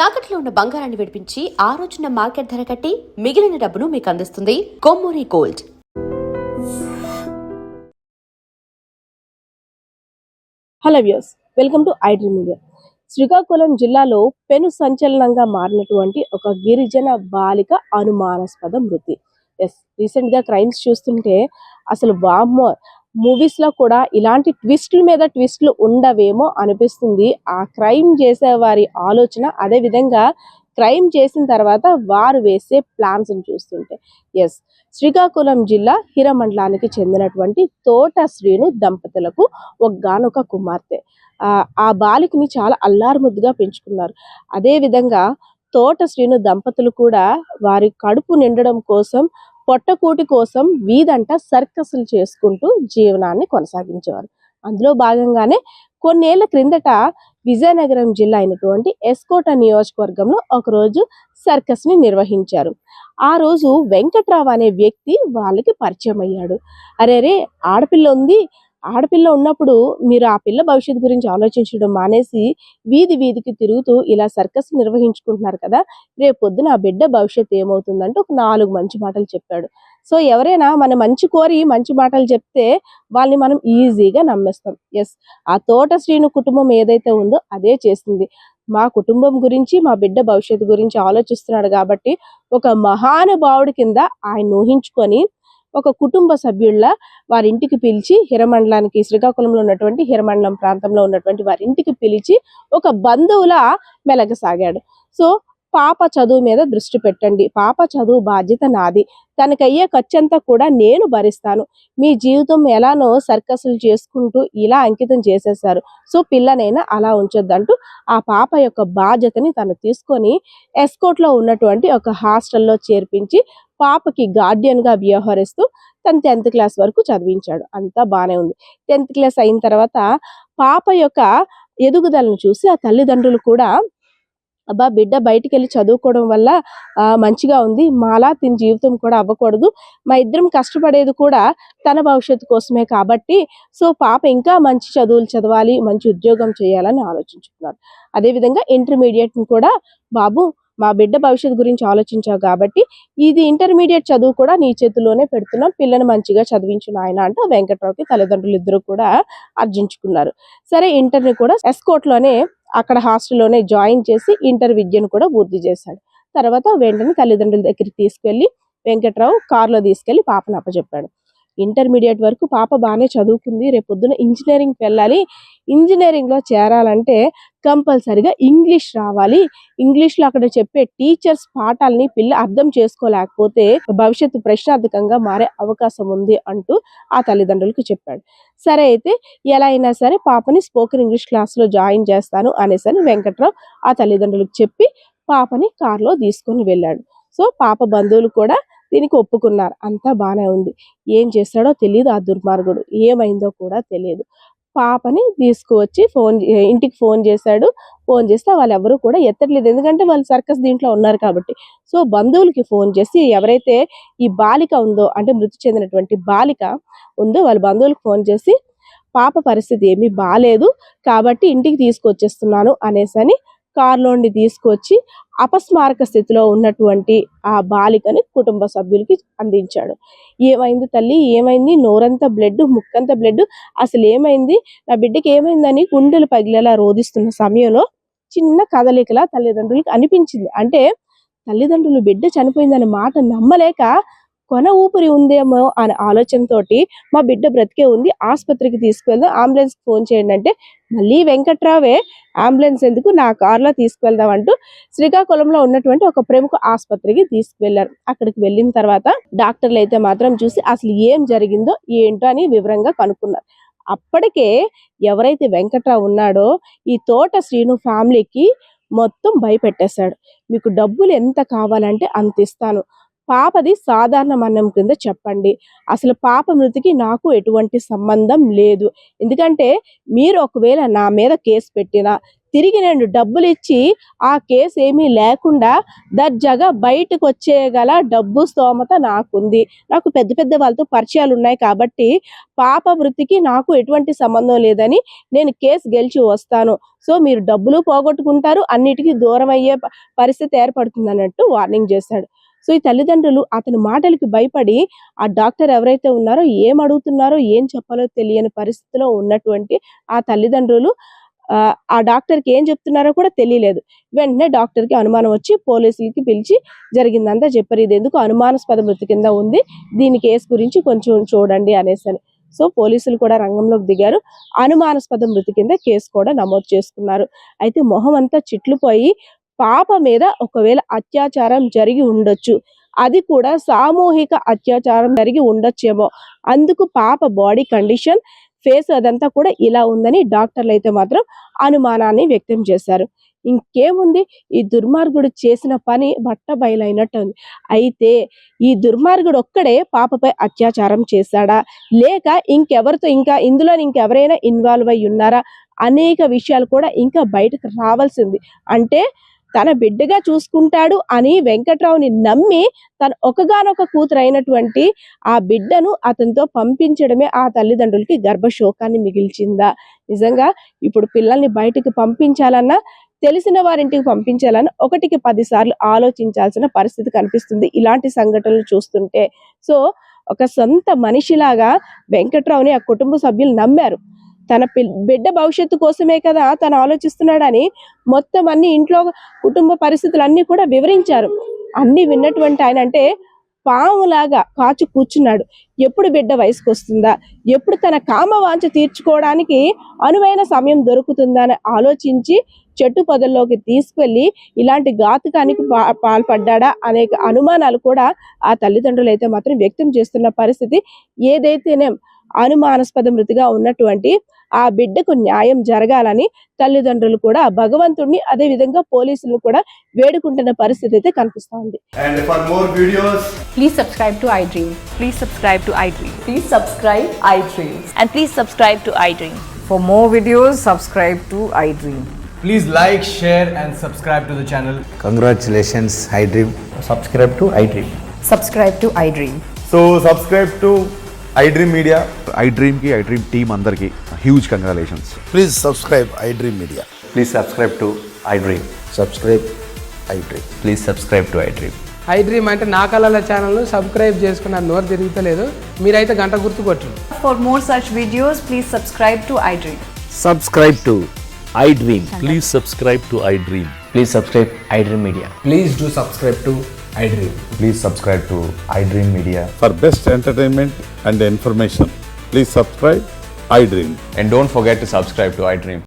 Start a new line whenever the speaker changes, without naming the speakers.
తాకట్లో ఉన్న బంగారాన్ని విడిపించి ఆ రోజున మార్కెట్ ధర కట్టి మిగిలిన డబ్బును మీకు అందిస్తుంది Kommuri gold.
Hello views, welcome to iDream media. Srikakulam జిల్లాలో పెను సంచలనంగా మారినటువంటి ఒక గిరిజన బాలిక అనుమానాస్పద మృతి. రీసెంట్ గా క్రైమ్స్ చూస్తుంటే అసలు వామ్మో, మూవీస్ లో కూడా ఇలాంటి ట్విస్టుల మీద ట్విస్టులు ఉండవేమో అనిపిస్తుంది. ఆ క్రైమ్ చేసే వారి ఆలోచన, అదే విధంగా క్రైమ్ చేసిన తర్వాత వారు వేసే ప్లాన్స్ చూస్తుంటే. శ్రీకాకుళం జిల్లా హిరమండలానికి చెందినటువంటి తోట శ్రీను దంపతులకు ఒక్కగానొక కుమార్తె. ఆ బాలికని చాలా అల్లారుముద్దుగా పెంచుకున్నారు. అదే విధంగా తోట శ్రీను దంపతులు కూడా వారి కడుపు నిండడం కోసం, పొట్టకూటి కోసం వీధంట సర్కస్లు చేసుకుంటూ జీవనాన్ని కొనసాగించేవారు. అందులో భాగంగానే కొన్నేళ్ల క్రిందట విజయనగరం జిల్లా అయినటువంటి ఎస్కోట నియోజకవర్గంలో ఒకరోజు సర్కస్ ని నిర్వహించారు. ఆ రోజు వెంకట్రావు అనే వ్యక్తి వాళ్ళకి పరిచయం అయ్యాడు. అరే ఆడపిల్ల ఉంది, ఆడపిల్ల ఉన్నప్పుడు మీరు ఆ పిల్ల భవిష్యత్తు గురించి ఆలోచించడం మానేసి వీధి వీధికి తిరుగుతూ ఇలా సర్కస్ నిర్వహించుకుంటున్నారు కదా, రేపు పొద్దున ఆ బిడ్డ భవిష్యత్తు ఏమవుతుందంటే ఒక 4 మంచి మాటలు చెప్పాడు. సో ఎవరైనా మన మంచి కోరి మంచి మాటలు చెప్తే వాళ్ళని మనం ఈజీగా నమ్మేస్తాం. ఆ తోట శ్రీను కుటుంబం ఏదైతే ఉందో అదే చేసింది. మా కుటుంబం గురించి, మా బిడ్డ భవిష్యత్తు గురించి ఆలోచిస్తున్నాడు కాబట్టి ఒక మహానుభావుడి కింద ఆయన ఊహించుకొని ఒక కుటుంబ సభ్యుల వారి ఇంటికి పిలిచి, హిరమండలానికి, శ్రీకాకుళంలో ఉన్నటువంటి హిరమండలం ప్రాంతంలో ఉన్నటువంటి వారి ఇంటికి పిలిచి ఒక బంధువుల మెలగసాగాడు. సో పాప చదువు మీద దృష్టి పెట్టండి, పాప చదువు బాధ్యత నాది, తనకయ్యే ఖర్చంతా కూడా నేను భరిస్తాను, మీ జీవితం ఎలానో సర్కస్లు చేసుకుంటూ ఇలా అంకితం చేసేసారు, సో పిల్లనైనా అలా ఉంచొద్దంటూ ఆ పాప యొక్క బాధ్యతని తను తీసుకొని ఎస్కోట్లో ఉన్నటువంటి ఒక హాస్టల్లో చేర్పించి పాపకి గార్డియన్గా వ్యవహరిస్తూ తను 10th క్లాస్ వరకు చదివించాడు. అంతా బాగానే ఉంది. 10th క్లాస్ అయిన తర్వాత పాప యొక్క ఎదుగుదలను చూసి ఆ తల్లిదండ్రులు కూడా, అబ్బా బిడ్డ బయటికి వెళ్ళి చదువుకోవడం వల్ల మంచిగా ఉంది, మాలా తిని జీవితం కూడా అవ్వకూడదు, మా ఇద్దరం కష్టపడేది కూడా తన భవిష్యత్తు కోసమే కాబట్టి సో పాప ఇంకా మంచి చదువులు చదవాలి, మంచి ఉద్యోగం చేయాలని ఆలోచించుకున్నారు. అదేవిధంగా ఇంటర్మీడియట్ని కూడా, బాబు మా బిడ్డ భవిష్యత్తు గురించి ఆలోచించావు కాబట్టి ఇది ఇంటర్మీడియట్ చదువు కూడా నీ చేతిలోనే పెడుతున్నాం, పిల్లని మంచిగా చదివించు నాయన అంటూ వెంకట్రావుకి తల్లిదండ్రులు ఇద్దరు కూడా అర్జించుకున్నారు. సరే ఇంటర్ని కూడా ఎస్కోట్లోనే అక్కడ హాస్టల్లోనే జాయిన్ చేసి ఇంటర్ విద్యను కూడా పూర్తి చేశాడు. తర్వాత వెంటనే తల్లిదండ్రుల దగ్గరికి తీసుకెళ్లి వెంకట్రావు కారులో తీసుకెళ్లి పాపను అప్పచెప్పాడు. ఇంటర్మీడియట్ వరకు పాప బాగానే చదువుకుంది, రేపు పొద్దున ఇంజనీరింగ్కి వెళ్ళాలి, ఇంజనీరింగ్లో చేరాలంటే కంపల్సరిగా ఇంగ్లీష్ రావాలి, ఇంగ్లీష్లో అక్కడ చెప్పే టీచర్స్ పాఠాలని పిల్ల అర్థం చేసుకోలేకపోతే భవిష్యత్తు ప్రశ్నార్థకంగా మారే అవకాశం ఉంది అంటూ ఆ తల్లిదండ్రులకు చెప్పాడు. సరే అయితే ఎలా అయినా సరే పాపని స్పోకెన్ ఇంగ్లీష్ క్లాస్లో జాయిన్ చేస్తాను అనేసరి వెంకట్రావు ఆ తల్లిదండ్రులకు చెప్పి పాపని కారులో తీసుకొని వెళ్ళాడు. సో పాప బంధువులు కూడా దీనికి ఒప్పుకున్నారు. అంతా బాగానే ఉంది. ఏం చేస్తాడో తెలియదు ఆ దుర్మార్గుడు, ఏమైందో కూడా తెలియదు. పాపని తీసుకువచ్చి ఇంటికి ఫోన్ చేశాడు. ఫోన్ చేస్తే వాళ్ళు ఎవరు కూడా ఎత్తట్లేదు, ఎందుకంటే వాళ్ళు సర్కస్ దీంట్లో ఉన్నారు కాబట్టి. సో బంధువులకి ఫోన్ చేసి, ఎవరైతే ఈ బాలిక ఉందో అంటే మృతి చెందినటువంటి బాలిక ఉందో వాళ్ళ బంధువులకు ఫోన్ చేసి, పాప పరిస్థితి ఏమీ బాలేదు కాబట్టి ఇంటికి తీసుకొచ్చేస్తున్నాను అనేసని కారులోండి తీసుకొచ్చి అపస్మారక స్థితిలో ఉన్నటువంటి ఆ బాలికని కుటుంబ సభ్యులకి అందించాడు. ఏమైంది తల్లి, ఏమైంది, నోరంతా బ్లడ్, ముక్కంతా బ్లడ్, అసలు ఏమైంది, నా బిడ్డకి ఏమైందని గుండెలు పగిలేలా రోధిస్తున్న సమయంలో చిన్న కదలికలా తల్లిదండ్రులకి అనిపించింది. అంటే తల్లిదండ్రులు బిడ్డ చనిపోయిందనే మాట నమ్మలేక కొన ఊపిరి ఉందేమో అనే ఆలోచనతోటి మా బిడ్డ బ్రతికే ఉంది, ఆసుపత్రికి తీసుకువెళ్దాం, అంబులెన్స్ ఫోన్ చేయండి అంటే మళ్ళీ వెంకట్రావే అంబులెన్స్ ఎందుకు, నా కారులో తీసుకువెళ్దాం అంటూ శ్రీకాకుళంలో ఉన్నటువంటి ఒక ప్రముఖ ఆసుపత్రికి తీసుకువెళ్లారు. అక్కడికి వెళ్ళిన తర్వాత డాక్టర్లు అయితే మాత్రం చూసి అసలు ఏం జరిగిందో ఏంటో అని వివరంగా కనుక్కున్నారు. అప్పటికే ఎవరైతే వెంకట్రావు ఉన్నాడో ఈ తోట శ్రీను ఫ్యామిలీకి మొత్తం భయపెట్టేశాడు. మీకు డబ్బులు ఎంత కావాలంటే అంత ఇస్తాను, పాపది సాధారణ మరణం కింద చెప్పండి, అసలు పాప మృతికి నాకు ఎటువంటి సంబంధం లేదు, ఎందుకంటే మీరు ఒకవేళ నా మీద కేసు పెట్టినా తిరిగి నేను డబ్బులు ఇచ్చి ఆ కేసు ఏమీ లేకుండా దర్జాగా బయటకు వచ్చేయగల డబ్బు స్తోమత నాకుంది. నాకు పెద్ద పెద్ద వాళ్ళతో పరిచయాలు ఉన్నాయి కాబట్టి పాప వృత్తికి నాకు ఎటువంటి సంబంధం లేదని నేను కేసు గెలిచి వస్తాను. సో మీరు డబ్బులు పోగొట్టుకుంటారు, అన్నిటికీ దూరం అయ్యే పరిస్థితి ఏర్పడుతుంది అన్నట్టు వార్నింగ్ చేశాడు. సో ఈ తల్లిదండ్రులు అతని మాటలకి భయపడి ఆ డాక్టర్ ఎవరైతే ఉన్నారో ఏం అడుగుతున్నారో ఏం చెప్పాలో తెలియని పరిస్థితిలో ఉన్నటువంటి ఆ తల్లిదండ్రులు ఆ డాక్టర్కి ఏం చెప్తున్నారో కూడా తెలియలేదు. వెంటనే డాక్టర్కి అనుమానం వచ్చి పోలీసులకి పిలిచి జరిగిందంతా చెప్పారు. ఇది ఎందుకు అనుమానాస్పద మృతి కింద ఉంది, దీని కేసు గురించి కొంచెం చూడండి అనేసి. సో పోలీసులు కూడా రంగంలోకి దిగారు. అనుమానాస్పద మృతి కింద కేసు కూడా నమోదు చేసుకున్నారు. అయితే మొహం అంతా చిట్లిపోయి పాప మీద ఒకవేళ అత్యాచారం జరిగి ఉండొచ్చు, అది కూడా సామూహిక అత్యాచారం జరిగి ఉండొచ్చేమో, అందుకు పాప బాడీ కండిషన్ ఫేస్ అదంతా కూడా ఇలా ఉందని డాక్టర్లు అయితే మాత్రం అనుమానాన్ని వ్యక్తం చేశారు. ఇంకేముంది, ఈ దుర్మార్గుడు చేసిన పని బట్ట బయలైనట్టు ఉంది. అయితే ఈ దుర్మార్గుడు ఒక్కడే పాపపై అత్యాచారం చేశాడా, లేక ఇంకెవరితో ఇంకా ఇందులో ఇంకెవరైనా ఇన్వాల్వ్ అయి ఉన్నారా అనేక విషయాలు కూడా ఇంకా బయటకు రావాల్సింది. అంటే తన బిడ్డగా చూసుకుంటాడు అని వెంకట్రావుని నమ్మి తన ఒకగానొక కూతురు అయినటువంటి ఆ బిడ్డను అతనితో పంపించడమే ఆ తల్లిదండ్రులకి గర్భశోకాన్ని మిగిల్చిందా? నిజంగా ఇప్పుడు పిల్లల్ని బయటికి పంపించాలన్నా, తెలిసిన వారింటికి పంపించాలన్నా 1కి 10 సార్లు ఆలోచించాల్సిన పరిస్థితి కనిపిస్తుంది ఇలాంటి సంఘటనలు చూస్తుంటే. సో ఒక సొంత మనిషిలాగా వెంకట్రావుని ఆ కుటుంబ సభ్యులు నమ్మారు. తన బిడ్డ భవిష్యత్తు కోసమే కదా తను ఆలోచిస్తున్నాడని మొత్తం అన్ని ఇంట్లో కుటుంబ పరిస్థితులు అన్ని కూడా వివరించారు. అన్ని విన్నటువంటి ఆయన అంటే పాములాగా కాచు కూర్చున్నాడు. ఎప్పుడు బిడ్డ వయసుకు వస్తుందా, ఎప్పుడు తన కామవాంఛ తీర్చుకోవడానికి అనువైన సమయం దొరుకుతుందా అని ఆలోచించి చెట్టు పొదల్లోకి తీసుకెళ్లి ఇలాంటి ఘాతుకానికి పాల్పడ్డా అనేక అనుమానాలు కూడా ఆ తల్లిదండ్రులు అయితే మాత్రం వ్యక్తం చేస్తున్న పరిస్థితి. ఏదైతేనే అనుమానాస్పద మృతిగా ఉన్నటువంటి ఆ బిడ్డకు న్యాయం జరగాలని తల్లిదండ్రులు కూడా భగవంతుడిని అదే విధంగా పోలీసులను కూడా వేడుకుంటున్న పరిస్థితి అయితే కనిపిస్తోంది.
And for more videos,
Please subscribe to iDream.
Please subscribe to iDream.
Please subscribe iDream.
And please subscribe to iDream.
For more videos, subscribe to iDream.
please like, share and subscribe to the channel.
Congratulations, iDream.
Subscribe to iDream.
Subscribe to iDream.
So subscribe to iDream Media.
iDream की iDream team अंदर की huge congratulations.
Please subscribe iDream Media.
Please subscribe to iDream.
Subscribe iDream.
Please subscribe to iDream.
iDream అంటే నా కళల ఛానల్ను subscribe చేసుకున్న నోరు తిరుగుతలేదు, మీరైతే గంట గుర్తు కొట్టండి.
For more such videos, please subscribe to iDream.
Subscribe to iDream.
Please subscribe to iDream.
Please subscribe iDream Media.
Please do subscribe to iDream.
Please subscribe to iDream Media.
For best entertainment and information, please subscribe iDream.
And don't forget to subscribe to iDream.